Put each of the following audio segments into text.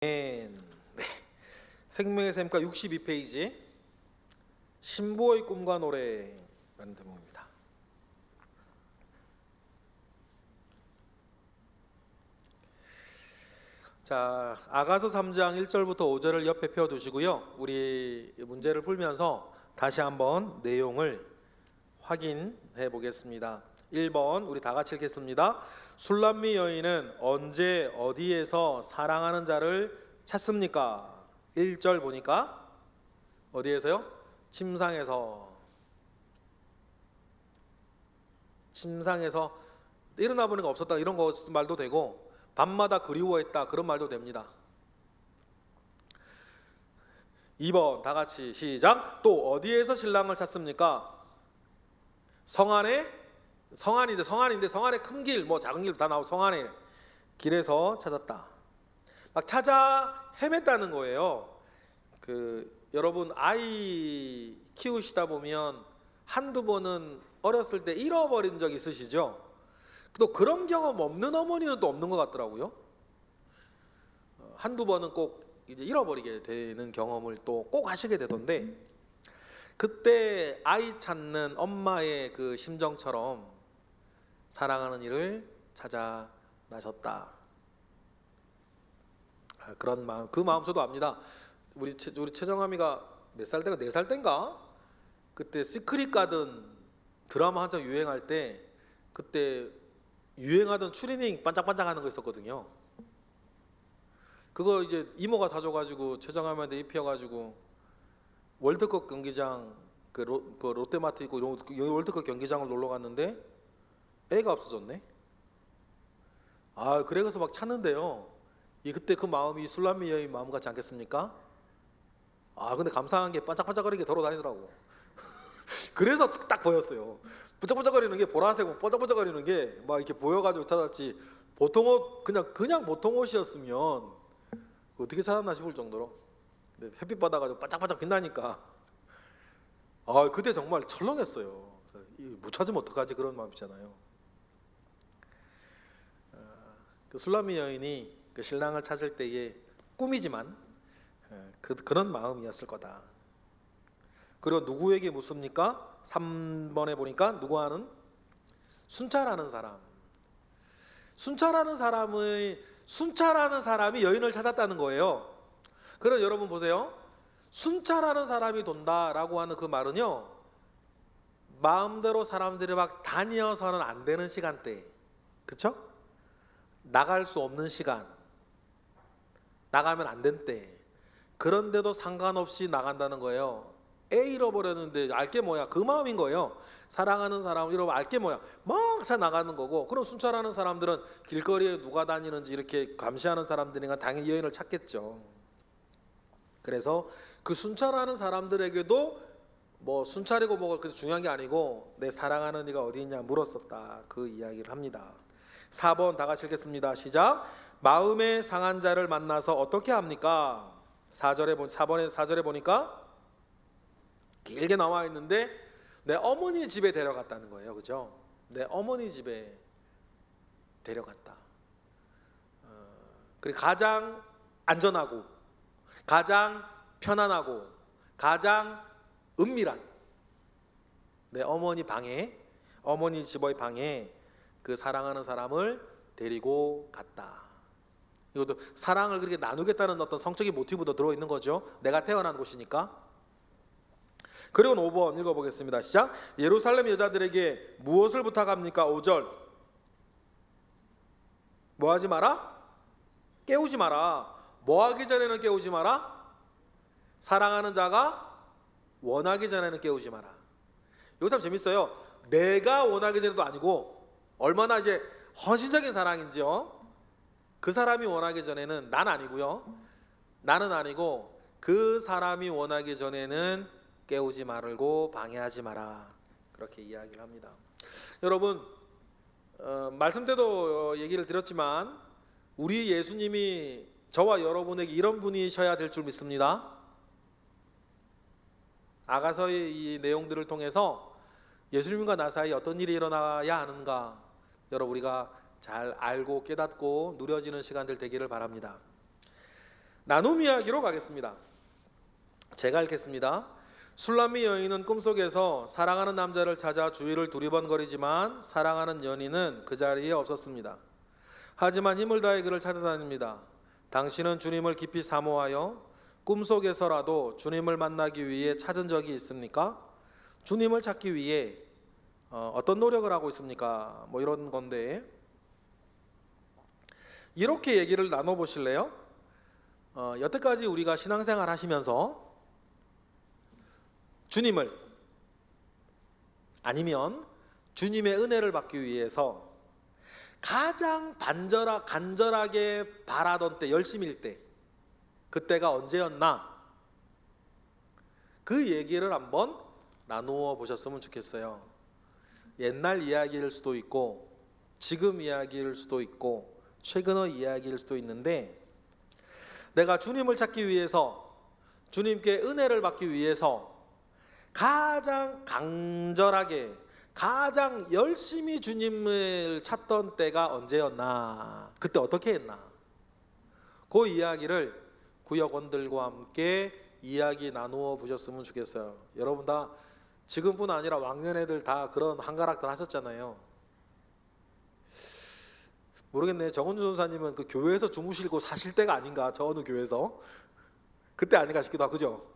네. 생명의 샘과 62페이지 신부의 꿈과 노래라는 대목입니다. 자, 아가서 3장 1절부터 5절을 옆에 펴두시고요. 우리 문제를 풀면서 다시 한번 내용을 확인해 보겠습니다. 1번 우리 다 같이 읽겠습니다. 술람미 여인은 언제 어디에서 사랑하는 자를 찾습니까? 1절 보니까 어디에서요? 침상에서 일어나 보니까 없었다 이런 거 말도 되고 밤마다 그리워했다 그런 말도 됩니다. 2번 다 같이 시작. 또 어디에서 신랑을 찾습니까? 성안인데 성안에 큰 길 뭐 작은 길 다 나오고 성안에 길에서 찾았다. 막 찾아 헤맸다는 거예요. 여러분 아이 키우시다 보면 한두 번은 어렸을 때 잃어버린 적 있으시죠? 또 그런 경험 없는 어머니는 또 없는 것 같더라고요. 한두 번은 꼭 이제 잃어버리게 되는 경험을 또 꼭 하시게 되던데, 그때 아이 찾는 엄마의 그 심정처럼 사랑하는 이를 찾아 나셨다. 그런 마음, 그 마음 저도 압니다. 우리 최정아미가 몇 살 때가 4살 때인가? 그때 시크릿 가든 드라마 한창 유행할 때 그때 유행하던 추리닝 반짝반짝하는 거 있었거든요. 그거 이제 이모가 사줘가지고 최정아미한테 입혀가지고 월드컵 경기장 그 롯데마트 있고 여기 월드컵 경기장을 놀러 갔는데 애가 없어졌네. 그래서 막 찾는데요. 그때 그 마음이 술람미 여인 마음 같지 않겠습니까? 근데 감사한 게 반짝반짝거리게 돌아다니더라고. 그래서 딱 보였어요. 반짝반짝거리는 게 보라색, 반짝반짝거리는 게 막 이렇게 보여가지고 찾았지. 보통 옷 그냥 보통 옷이었으면 어떻게 찾았나 싶을 정도로 햇빛 받아가지고 반짝반짝 빛나니까. 그때 정말 철렁했어요. 못 찾으면 어떡하지 그런 마음 있잖아요. 그 술람미 여인이 그 신랑을 찾을 때의 꿈이지만 그런 마음이었을 거다. 그리고 누구에게 묻습니까? 3번에 보니까 누구하는? 순찰하는 사람. 순찰하는 사람이 여인을 찾았다는 거예요. 그럼 여러분 보세요. 순찰하는 사람이 돈다라고 하는 그 말은요, 마음대로 사람들이 막 다녀서는 안 되는 시간대, 그렇죠? 나갈 수 없는 시간, 나가면 안 된 때, 그런데도 상관없이 나간다는 거예요. 애 잃어버렸는데 알게 뭐야? 그 마음인 거예요. 사랑하는 사람을 잃어버려 알게 뭐야? 막 차 나가는 거고. 그럼 순찰하는 사람들은 길거리에 누가 다니는지 이렇게 감시하는 사람들이니까 당연히 여인을 찾겠죠. 그래서 그 순찰하는 사람들에게도 뭐 순찰이고 뭐가 그렇게 중요한 게 아니고 내 사랑하는 이가 어디 있냐 물었었다, 그 이야기를 합니다. 4번 다 같이 읽겠습니다. 시작. 마음에 상한 자를 만나서 어떻게 합니까? 4절에 보니까 길게 나와 있는데 내 어머니 집에 데려갔다는 거예요. 그죠? 내 어머니 집에 데려갔다. 그리고 가장 안전하고 가장 편안하고 가장 은밀한 내 어머니 방에, 어머니 집의 방에 그 사랑하는 사람을 데리고 갔다. 이것도 사랑을 그렇게 나누겠다는 어떤 성적인 모티브도 들어있는 거죠. 내가 태어난 곳이니까. 그리고 5번 읽어보겠습니다. 시작. 예루살렘 여자들에게 무엇을 부탁합니까? 5절. 뭐 하지 마라? 깨우지 마라. 뭐 하기 전에는 깨우지 마라? 사랑하는 자가 원하기 전에는 깨우지 마라. 이거 참 재밌어요. 내가 원하기 전에도 아니고 얼마나 이제 헌신적인 사랑인지요. 그 사람이 원하기 전에는 난 아니고요. 나는 아니고 그 사람이 원하기 전에는 깨우지 말고 방해하지 마라. 그렇게 이야기를 합니다. 여러분, 말씀 때도 얘기를 드렸지만 우리 예수님이 저와 여러분에게 이런 분이셔야 될 줄 믿습니다. 아가서의 이 내용들을 통해서 예수님과 나 사이에 어떤 일이 일어나야 하는가, 여러분 우리가 잘 알고 깨닫고 누려지는 시간들 되기를 바랍니다. 나눔 이야기로 가겠습니다. 제가 읽겠습니다. 술람미 여인은 꿈속에서 사랑하는 남자를 찾아 주위를 두리번거리지만 사랑하는 연인은 그 자리에 없었습니다. 하지만 힘을 다해 그를 찾아다닙니다. 당신은 주님을 깊이 사모하여 꿈속에서라도 주님을 만나기 위해 찾은 적이 있습니까? 주님을 찾기 위해 어떤 노력을 하고 있습니까? 뭐 이런 건데, 이렇게 얘기를 나눠보실래요? 여태까지 우리가 신앙생활 하시면서 주님을, 아니면 주님의 은혜를 받기 위해서 가장 간절하게 바라던 때, 열심일 때, 그때가 언제였나? 그 얘기를 한번 나누어 보셨으면 좋겠어요. 옛날 이야기일 수도 있고 지금 이야기일 수도 있고 최근의 이야기일 수도 있는데, 내가 주님을 찾기 위해서, 주님께 은혜를 받기 위해서 가장 간절하게, 가장 열심히 주님을 찾던 때가 언제였나? 그때 어떻게 했나? 그 이야기를 구역원들과 함께 이야기 나누어 보셨으면 좋겠어요. 여러분 다 지금뿐 아니라 왕년애들 다 그런 한가락들 하셨잖아요. 모르겠네. 정은주 전사님은 그 교회에서 주무시고 사실 때가 아닌가, 저 어느 교회에서 그때 아닌가 싶기도 하고, 그죠?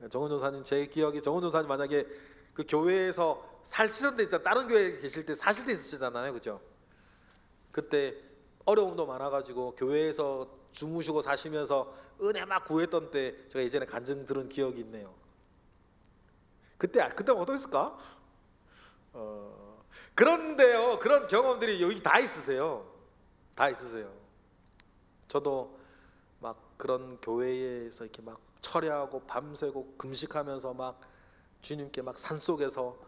정은주 전사님, 제 기억에 정은주 전사님 만약에 그 교회에서 살시던 때 있잖아, 다른 교회에 계실 때 사실 때 있으시잖아요, 그죠? 그때 어려움도 많아가지고 교회에서 주무시고 사시면서 은혜 막 구했던 때 제가 예전에 간증 들은 기억이 있네요. 그때 어떠했을까? 그런데요, 그런 경험들이 여기 다 있으세요. 다 있으세요. 저도 막 그런 교회에서 이렇게 막 철야하고 밤새고 금식하면서 막 주님께 막 산속에서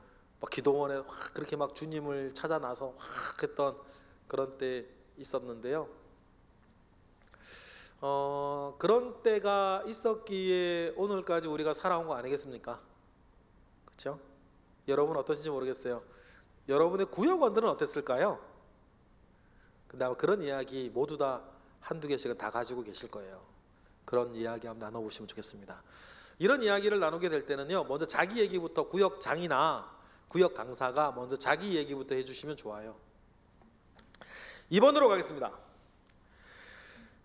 막 기도원에 확 그렇게 막 주님을 찾아 나서 확 했던 그런 때 있었는데요. 그런 때가 있었기에 오늘까지 우리가 살아온 거 아니겠습니까? 그렇죠? 여러분 어떠신지 모르겠어요. 여러분의 구역원들은 어땠을까요? 근데 아마 그런 이야기 모두 다 한두 개씩은 다 가지고 계실 거예요. 그런 이야기 한번 나눠보시면 좋겠습니다. 이런 이야기를 나누게 될 때는요, 먼저 자기 얘기부터, 구역장이나 구역 강사가 먼저 자기 얘기부터 해주시면 좋아요. 2번으로 가겠습니다.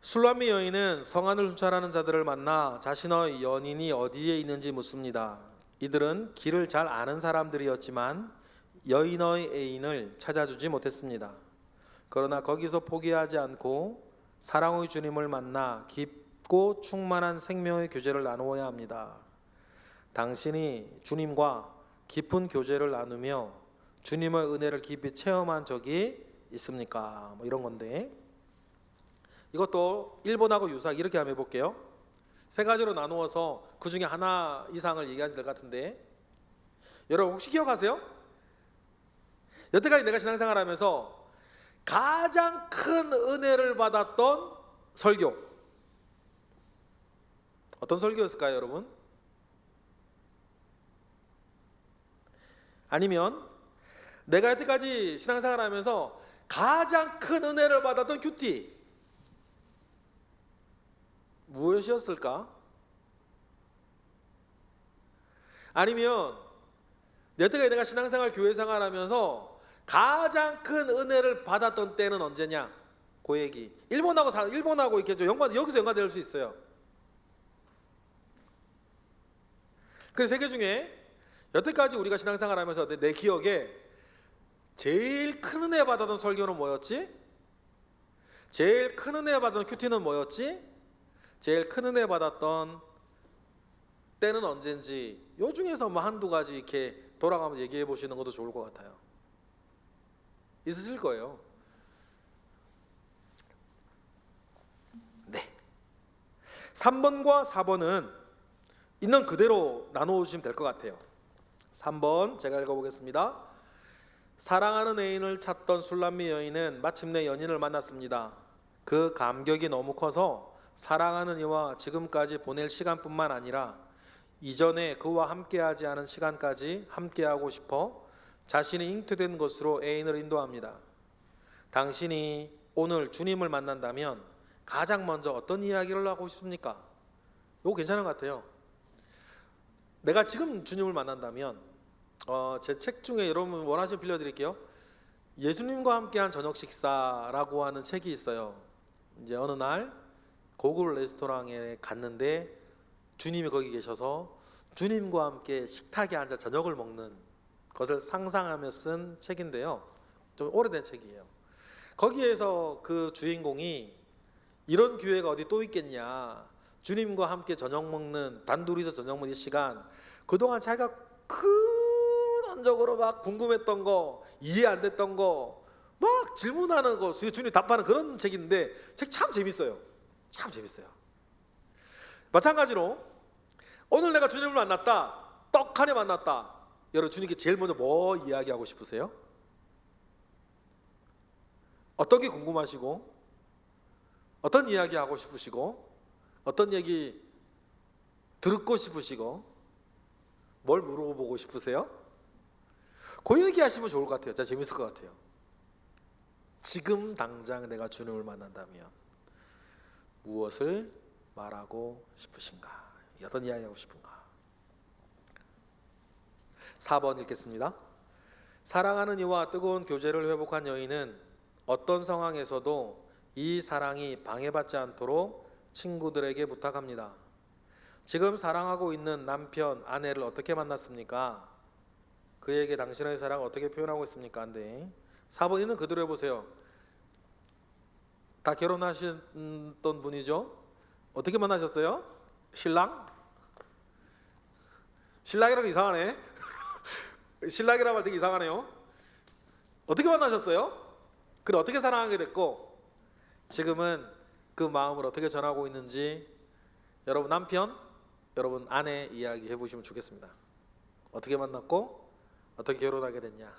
술람미 여인은 성안을 순찰하는 자들을 만나 자신의 연인이 어디에 있는지 묻습니다. 이들은 길을 잘 아는 사람들이었지만 여인의 애인을 찾아주지 못했습니다. 그러나 거기서 포기하지 않고 사랑의 주님을 만나 깊고 충만한 생명의 교제를 나누어야 합니다. 당신이 주님과 깊은 교제를 나누며 주님의 은혜를 깊이 체험한 적이 있습니까? 뭐 이런 건데, 이것도 1번하고 유사하게 이렇게 한번 해볼게요. 세 가지로 나누어서 그 중에 하나 이상을 얘기하시면 될 것 같은데, 여러분 혹시 기억하세요? 여태까지 내가 신앙생활하면서 가장 큰 은혜를 받았던 설교, 어떤 설교였을까요, 여러분? 아니면 내가 여태까지 신앙생활하면서 가장 큰 은혜를 받았던 큐티, 무엇이었을까? 아니면 여태까지 내가 신앙생활, 교회생활하면서 가장 큰 은혜를 받았던 때는 언제냐? 그 얘기. 1번하고 이렇게 좀 여기서 연관될 수 있어요. 그 세 개 중에 여태까지 우리가 신앙생활하면서 내 기억에 제일 큰 은혜 받았던 설교는 뭐였지? 제일 큰 은혜 받았던 큐티는 뭐였지? 제일 큰 은혜 받았던 때는 언젠지, 요 중에서 뭐 한두 가지 이렇게 돌아가면서 얘기해 보시는 것도 좋을 것 같아요. 있으실 거예요. 네. 3번과 4번은 있는 그대로 나누어주시면 될 것 같아요. 3번 제가 읽어보겠습니다. 사랑하는 애인을 찾던 술람미 여인은 마침내 연인을 만났습니다. 그 감격이 너무 커서 사랑하는 이와 지금까지 보낼 시간뿐만 아니라 이전에 그와 함께하지 않은 시간까지 함께하고 싶어 자신이 잉태된 곳으로 애인을 인도합니다. 당신이 오늘 주님을 만난다면 가장 먼저 어떤 이야기를 하고 싶습니까? 이거 괜찮은 것 같아요. 내가 지금 주님을 만난다면 제 책 중에 여러분 원하시면 빌려드릴게요. 예수님과 함께한 저녁 식사라고 하는 책이 있어요. 이제 어느 날 고급 레스토랑에 갔는데 주님이 거기 계셔서 주님과 함께 식탁에 앉아 저녁을 먹는 것을 상상하며 쓴 책인데요. 좀 오래된 책이에요. 거기에서 그 주인공이 이런 기회가 어디 또 있겠냐, 주님과 함께 저녁 먹는, 단둘이서 저녁 먹는 시간, 그동안 자기가 근원적으로 막 궁금했던 거, 이해 안 됐던 거, 막 질문하는 거 주님이 답하는 그런 책인데 책 참 재밌어요. 참 재밌어요. 마찬가지로 오늘 내가 주님을 만났다, 떡하니 만났다. 여러분 주님께 제일 먼저 뭐 이야기하고 싶으세요? 어떤 게 궁금하시고, 어떤 이야기 하고 싶으시고, 어떤 얘기 듣고 싶으시고, 뭘 물어보고 싶으세요? 그 얘기 하시면 좋을 것 같아요. 진짜 재밌을 것 같아요. 지금 당장 내가 주님을 만난다면 무엇을 말하고 싶으신가? 어떤 이야기 하고 싶은가? 4번 읽겠습니다. 사랑하는 이와 뜨거운 교제를 회복한 여인은 어떤 상황에서도 이 사랑이 방해받지 않도록 친구들에게 부탁합니다. 지금 사랑하고 있는 남편, 아내를 어떻게 만났습니까? 그에게 당신의 사랑을 어떻게 표현하고 있습니까? 네. 4번 있는 그대로 해보세요. 다 결혼하셨던 분이죠? 어떻게 만나셨어요? 신랑? 신랑이라고 이상하네. 신랑이라고 말 되게 이상하네요. 어떻게 만나셨어요? 그래 어떻게 사랑하게 됐고 지금은 그 마음을 어떻게 전하고 있는지 여러분 남편, 여러분 아내 이야기 해보시면 좋겠습니다. 어떻게 만났고 어떻게 결혼하게 됐냐.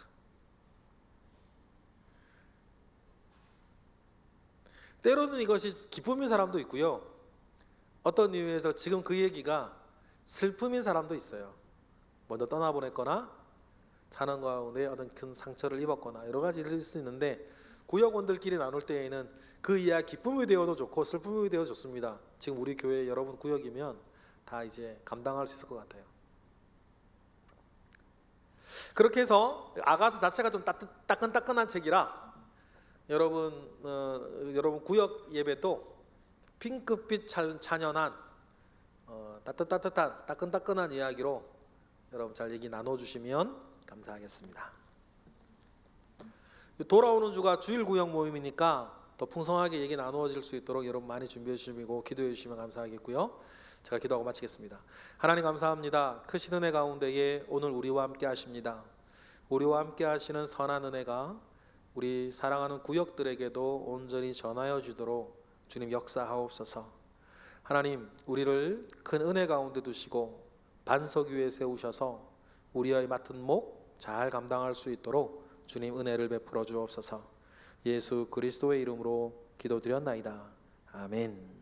때로는 이것이 기쁨인 사람도 있고요, 어떤 이유에서 지금 그 얘기가 슬픔인 사람도 있어요. 먼저 떠나보냈거나 사는 가운데 어떤 큰 상처를 입었거나 여러 가지 일일 수 있는데, 구역원들끼리 나눌 때에는 그 이야기 기쁨이 되어도 좋고 슬픔이 되어도 좋습니다. 지금 우리 교회 여러분 구역이면 다 이제 감당할 수 있을 것 같아요. 그렇게 해서 아가서 자체가 좀 따끈따끈한 책이라 여러분 구역 예배도 핑크빛 찬연한 따뜻한 따끈따끈한 이야기로 여러분 잘 얘기 나눠주시면 감사하겠습니다. 돌아오는 주가 주일 구역 모임이니까 더 풍성하게 얘기 나누어질 수 있도록 여러분 많이 준비해 주시고 기도해 주시면 감사하겠고요. 제가 기도하고 마치겠습니다. 하나님 감사합니다. 크신 은혜 가운데에 오늘 우리와 함께 하십니다. 우리와 함께 하시는 선한 은혜가 우리 사랑하는 구역들에게도 온전히 전하여 주도록 주님 역사하옵소서. 하나님 우리를 큰 은혜 가운데 두시고 반석 위에 세우셔서 우리의 맡은 목 잘 감당할 수 있도록 주님 은혜를 베풀어 주옵소서. 예수 그리스도의 이름으로 기도드렸나이다. 아멘.